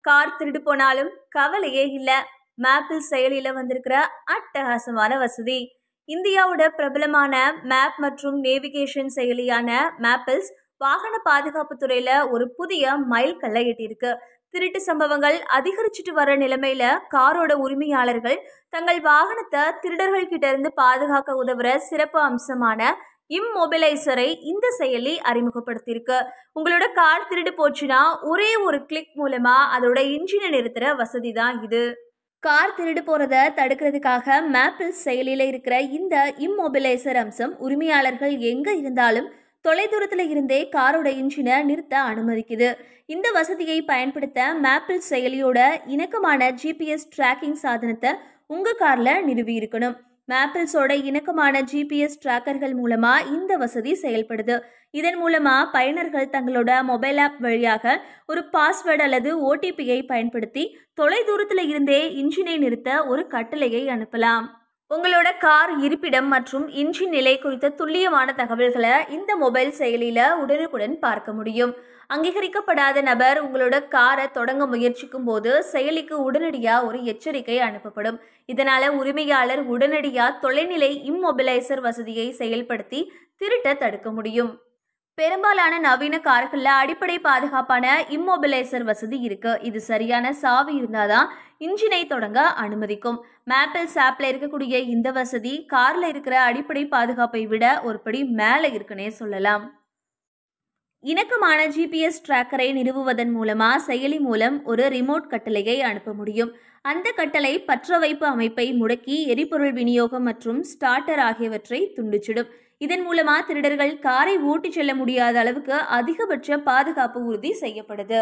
Car திருடு போனாலும் கவலையே இல்ல. மேப்பிள் செயலியில வந்திருக்கிற அட்டகாசமான வசதி. இந்தியாவோட பிரபலமான மேப் மற்றும் நேவிகேஷன் செயலியான மேப்பிள்ஸ் வாகன பாதுகாப்பு துறையில ஒரு புதிய மைல்கல்லை எட்டியிருக்கு. திருட்டு சம்பவங்கள் அதிகரிச்சுட்டு வர நிலைமையில காரோட உரிமையாளர்கள் தங்கள் வாகனத்தை திருடர்கள் கிட்ட இருந்து பாதுகாக்க உதவுற சிறப்பு அம்சமான இம்மொபிலைசரை இந்த செயலி அறிமுகப்படுத்தியிருக்கு. உங்களோட கார் திருடு போச்சுன்னா ஒரே ஒரு கிளிக் மூலமா அதோட இன்ஜினை நிறுத்துற வசதி தான் இது. கார் திருடு போறத தடுக்கிறதுக்காக மேப்பிள் செயலியில இருக்கிற இந்த இம்மொபிலைசர் அம்சம் உரிமையாளர்கள் எங்க இருந்தாலும் தொலைதூரத்துல இருந்தே காரோட இன்ஜினை நிறுத்த அனுமதிக்குது. இந்த வசதியை பயன்படுத்த மேப்பிள் செயலியோட இணக்கமான ஜிபிஎஸ் டிராக்கிங் சாதனத்தை உங்க கார்ல நிறுவி இருக்கணும். மேப்பிள்ஸோட இணக்கமான ஜிபிஎஸ் டிராக்கர்கள் மூலமா இந்த வசதி செயல்படுது. இதன் மூலமா பயனர்கள் தங்களோட மொபைல் ஆப் வழியாக ஒரு பாஸ்வேர்டு அல்லது ஓடிபியை பயன்படுத்தி தொலைதூரத்துல இருந்தே இன்ஜினை நிறுத்த ஒரு கட்டளையை அனுப்பலாம். உங்களோட கார் இருப்பிடம் மற்றும் இன்ஜின் நிலை குறித்த துல்லியமான தகவல்களை இந்த மொபைல் செயலியில உடனுக்குடன் பார்க்க முடியும். அங்கீகரிக்கப்படாத நபர் உங்களோட காரை தொடங்க முயற்சிக்கும் போது செயலிக்கு உடனடியா ஒரு எச்சரிக்கை அனுப்பப்படும். இதனால உரிமையாளர் உடனடியா தொலைநிலை இம்மொபிலைசர் வசதியை செயல்படுத்தி திருட்ட தடுக்க முடியும். பெரும்பாலான நவீன கார்கள்ல அடிப்படை பாதுகாப்பான இம்மொபிலைசர் வசதி இருக்கு. இது சரியான சாவி இருந்தாதான் இன்ஜினை தொடங்க அனுமதிக்கும். மேப்பிள்ஸ் ஆப்ல இருக்கக்கூடிய இந்த வசதி கார்ல இருக்கிற அடிப்படை பாதுகாப்பை விட ஒரு படி மேல இருக்குன்னே சொல்லலாம். இணக்கமான ஜிபிஎஸ் டிராக்கரை நிறுவுவதன் மூலமா செயலி மூலம் ஒரு ரிமோட் கட்டளையை அனுப்ப முடியும். அந்த கட்டளை பற்ற வைப்பு அமைப்பை முடக்கி எரிபொருள் விநியோகம் மற்றும் ஸ்டார்டர் ஆகியவற்றை துண்டிச்சிடும். இதன் மூலமா திருடர்கள் காரை ஓட்டிச் செல்ல முடியாத அளவுக்கு அதிகபட்ச பாதுகாப்பு உறுதி செய்யப்படுது.